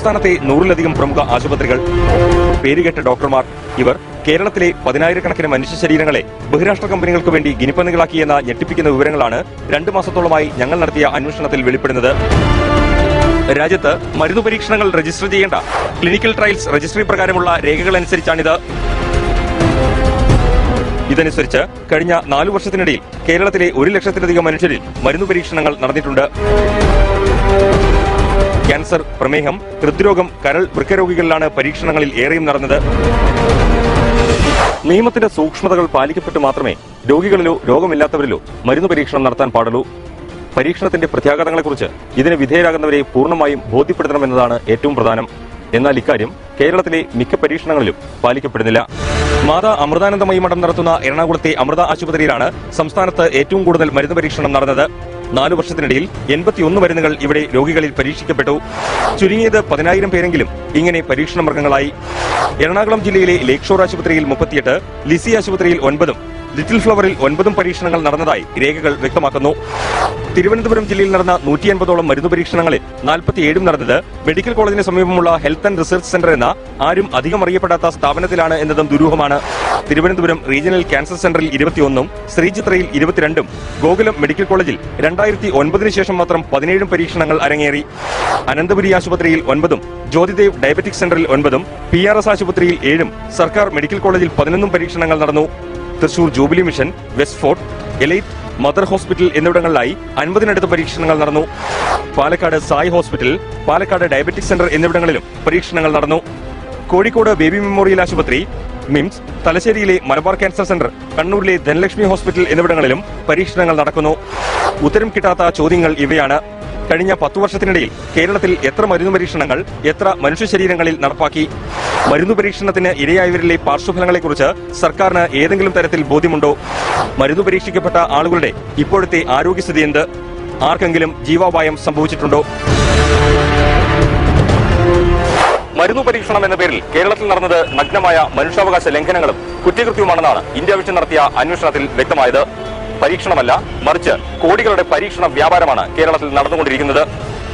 സംസ്ഥാനത്തെ 100-ലധികം പ്രമുഖ ആശുപത്രികൾ, പേരുകേട്ട ഡോക്ടർമാർ. ഇവർ കേരളത്തിലെ 10,000-കണക്കിന് മനുഷ്യ ശരീരങ്ങളെ ബഹിരാഷ്ട്ര കമ്പനികൾക്ക് വേണ്ടി ഗിനിപ്പന്നികളാക്കിയെന്ന ഞെട്ടിപ്പിക്കുന്ന വിവരങ്ങളാണ് 2 മാസത്തോളമായി ഞങ്ങൾ നടത്തിയ അന്വേഷണത്തിൽ വെളിപ്പെടുന്നത്. രാജ്യത്ത് മരുന്നു പരീക്ഷണങ്ങൾ രജിസ്റ്റർ ചെയ്യേണ്ട ക്ലിനിക്കൽ ട്രയൽസ് രജിസ്ട്രി പ്രകാരമുള്ള രേഖകൾ അനുസരിച്ചാണിത്. ഇതനുസരിച്ച് കഴിഞ്ഞ 4 വർഷത്തിനിടയിൽ കേരളത്തിലെ 1 ലക്ഷത്തിലധികം മനുഷ്യരിൽ മരുന്നു പരീക്ഷണങ്ങൾ നടന്നിട്ടുണ്ട്. ക്യാൻസർ, പ്രമേഹം, ഹൃദ്രോഗം, കരൾ, വൃക്കരോഗികളിലാണ് പരീക്ഷണങ്ങളിൽ ഏറെയും നടന്നത്. നിയമത്തിന്റെ സൂക്ഷ്മതകൾ പാലിക്കപ്പെട്ട് മാത്രമേ രോഗികളിലോ രോഗമില്ലാത്തവരിലോ മരുന്ന് പരീക്ഷണം നടത്താൻ പാടുള്ളൂ. പരീക്ഷണത്തിന്റെ പ്രത്യാഘാതങ്ങളെക്കുറിച്ച് ഇതിന് വിധേയരാകുന്നവരെ പൂർണ്ണമായും ബോധ്യപ്പെടുത്തണമെന്നതാണ് ഏറ്റവും പ്രധാനം. എന്നാൽ ഇക്കാര്യം കേരളത്തിലെ മിക്ക പരീക്ഷണങ്ങളിലും പാലിക്കപ്പെടുന്നില്ല. മാതാ അമൃതാനന്ദമയി മഠം നടത്തുന്ന എറണാകുളത്തെ അമൃത ആശുപത്രിയിലാണ് സംസ്ഥാനത്ത് ഏറ്റവും കൂടുതൽ മരുന്ന് പരീക്ഷണം നടന്നത്. 4 വർഷത്തിനിടയിൽ 81 മരുന്നുകൾ ഇവിടെ രോഗികളിൽ പരീക്ഷിക്കപ്പെട്ടു. ചുരുങ്ങിയത് 10,000 പേരെങ്കിലും ഇങ്ങനെ പരീക്ഷണ മൃഗങ്ങളായി. എറണാകുളം ജില്ലയിലെ ലേക്ക് ഷോർ ആശുപത്രിയിൽ 38, ലിസി ആശുപത്രിയിൽ 9, ലിറ്റിൽ ഫ്ലവറിൽ 9 പരീക്ഷണങ്ങൾ നടന്നതായി രേഖകൾ വ്യക്തമാക്കുന്നു. തിരുവനന്തപുരം ജില്ലയിൽ നടന്ന 150ഓളം മരുന്ന് പരീക്ഷണങ്ങളിൽ 47 നടന്നത് മെഡിക്കൽ കോളേജിന് സമീപമുള്ള ഹെൽത്ത് ആൻഡ് റിസർച്ച് സെന്റർ എന്ന ആരും അധികം അറിയപ്പെടാത്ത സ്ഥാപനത്തിലാണ് എന്നതും ദുരൂഹമാണ്. തിരുവനന്തപുരം റീജിയണൽ ക്യാൻസർ സെന്ററിൽ 21, ശ്രീചിത്രയിൽ 22, ഗോകുലം മെഡിക്കൽ കോളേജിൽ 2009 ശേഷം മാത്രം 17 പരീക്ഷണങ്ങൾ അരങ്ങേറി. അനന്തപുരി ആശുപത്രിയിൽ 9, ജ്യോതിദേവ് ഡയബറ്റിക് സെന്ററിൽ 9, PRS ആശുപത്രിയിൽ 7, സർക്കാർ മെഡിക്കൽ കോളേജിൽ 11 പരീക്ഷണങ്ങൾ നടന്നു. Thrissur jubilee mission, west fort, elite, mother hospital എന്നിവിടങ്ങളിലായി 50-നടുത്ത് പരീക്ഷണങ്ങൾ നടന്നു. Palakkad Sai hospital, Palakkad diabetic centre എന്നിവിടങ്ങളിലും പരീക്ഷണങ്ങൾ നടന്നു. കോഴിക്കോട് ബേബി മെമ്മോറിയൽ ആശുപത്രി, മിംസ്, തലശ്ശേരിയിലെ മലബാർ ക്യാൻസർ സെന്റർ, കണ്ണൂരിലെ ധനലക്ഷ്മി ഹോസ്പിറ്റൽ എന്നിവിടങ്ങളിലും പരീക്ഷണങ്ങൾ നടക്കുന്നു. ഉത്തരം കിട്ടാത്ത ചോദ്യങ്ങൾ ഇവയാണ്. കഴിഞ്ഞ 10 വർഷത്തിനിടയിൽ കേരളത്തിൽ എത്ര മരുന്ന് പരീക്ഷണങ്ങൾ എത്ര മനുഷ്യ ശരീരങ്ങളിൽ നടപ്പാക്കി? മരുന്നു പരീക്ഷണത്തിന് ഇരയായവരിലെ പാർശ്വഫലങ്ങളെക്കുറിച്ച് സർക്കാരിന് ഏതെങ്കിലും തരത്തിൽ ബോധ്യമുണ്ടോ? മരുന്നു പരീക്ഷിക്കപ്പെട്ട ആളുകളുടെ ഇപ്പോഴത്തെ ആരോഗ്യസ്ഥിതി എന്ത്? ആർക്കെങ്കിലും ജീവാപായം സംഭവിച്ചിട്ടുണ്ടോ? മരുന്നു പരീക്ഷണം എന്ന പേരിൽ കേരളത്തിൽ നടന്നത് നഗ്നമായ മനുഷ്യാവകാശ ലംഘനങ്ങളും കുറ്റകൃത്യവുമാണെന്നാണ് ഇന്ത്യ വിഷൻ നടത്തിയ അന്വേഷണത്തിൽ വ്യക്തമായത്. പരീക്ഷണമല്ല, മറിച്ച് കോടികളുടെ പരീക്ഷണ വ്യാപാരമാണ് കേരളത്തിൽ നടന്നുകൊണ്ടിരിക്കുന്നത്.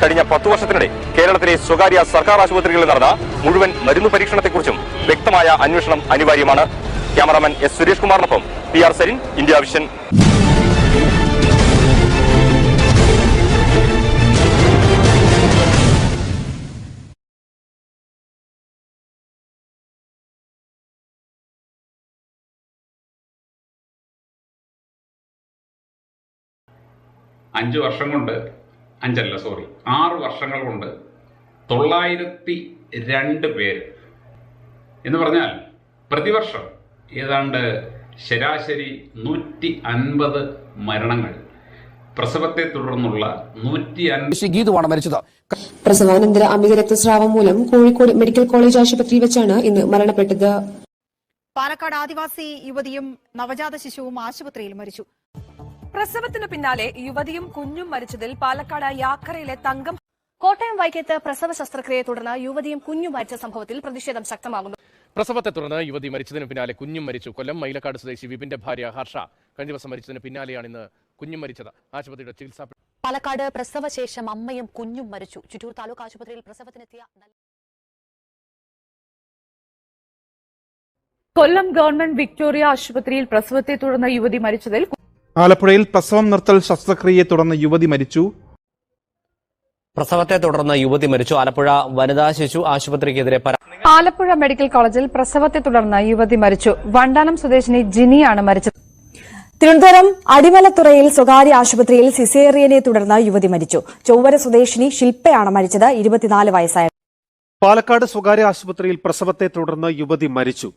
കഴിഞ്ഞ 10 വർഷത്തിനിടെ കേരളത്തിലെ സ്വകാര്യ സർക്കാർ ആശുപത്രികളിൽ നടന്ന മുഴുവൻ മരുന്നു പരീക്ഷണത്തെക്കുറിച്ചും വ്യക്തമായ അന്വേഷണം അനിവാര്യമാണ്. Cameraman S. സുരേഷ് കുമാറിനൊപ്പം PR സരിൻ, ഇന്ത്യ വിഷൻ. അഞ്ച് വർഷം കൊണ്ട് 6 വർഷങ്ങൾ കൊണ്ട് 902 പേര് എന്ന് പറഞ്ഞാൽ പ്രതിവർഷം ഏതാണ്ട് ശരാശരി 150 മരണങ്ങൾ, പ്രസവത്തെ തുടർന്നുള്ള 150 ഗീതുവാണ് മരിച്ചത്. പ്രസവാനന്തര അമിത രക്തസ്രാവം മൂലം കോഴിക്കോട് മെഡിക്കൽ കോളേജ് ആശുപത്രിയിൽ വെച്ചാണ് ഇന്ന് മരണപ്പെട്ടത്. പാലക്കാട് ആദിവാസി യുവതിയും നവജാത ശിശുവും ആശുപത്രിയിൽ മരിച്ചു. പ്രസവത്തിന് പിന്നാലെ യുവതിയും കുഞ്ഞും മരിച്ചതിൽ പാലക്കാട് യാക്കരയിലെ തങ്കം. കോട്ടയം വൈക്കത്ത് പ്രസവ ശസ്ത്രക്രിയയെ തുടർന്ന് യുവതിയും കുഞ്ഞും മരിച്ച സംഭവത്തിൽ പ്രതിഷേധം ശക്തമാകുന്നു. പ്രസവത്തെ തുടർന്ന് യുവതി മരിച്ചതിന് പിന്നാലെ കുഞ്ഞും മരിച്ചു. കൊല്ലം മൈലക്കാട് സ്വദേശി വിപിന്റെ ഭാര്യ ഹർഷ കഴിഞ്ഞ ദിവസം മരിച്ചതിന് പിന്നാലെയാണ് ഇന്ന് കുഞ്ഞും മരിച്ചത്. ആശുപത്രിയുടെ ചികിത്സ. പാലക്കാട് പ്രസവശേഷം അമ്മയും കുഞ്ഞും മരിച്ചു. ചുറ്റൂർ താലൂക്ക് ആശുപത്രിയിൽ പ്രസവത്തിനെത്തിയ കൊല്ലം ഗവൺമെന്റ് വിക്ടോറിയ ആശുപത്രിയിൽ പ്രസവത്തെ തുടർന്ന് യുവതി മരിച്ചതിൽ ആലപ്പുഴയിൽ പ്രസവം നിർത്തൽ ശസ്ത്രക്രിയയെ തുടർന്ന് യുവതി മരിച്ചു. പ്രസവത്തെ തുടർന്ന് യുവതി മരിച്ചു. ആലപ്പുഴ വനിതാ ശിശു ആശുപത്രിക്കെതിരെ ആലപ്പുഴ മെഡിക്കൽ കോളേജിൽ പ്രസവത്തെ തുടർന്ന് യുവതി മരിച്ചു. വണ്ടാനം സ്വദേശിനി ജിനിയാണ് മരിച്ചത്. തിരുവനന്തപുരം അടിമലത്തുറയിൽ സ്വകാര്യ ആശുപത്രിയിൽ സിസേറിയനെ തുടർന്ന് യുവതി മരിച്ചു. ചൊവ്വര സ്വദേശിനി ശില്പയാണ് മരിച്ചത്. 24 വയസ്സായ. പാലക്കാട് സ്വകാര്യ ആശുപത്രിയിൽ പ്രസവത്തെ തുടർന്ന് യുവതി മരിച്ചു.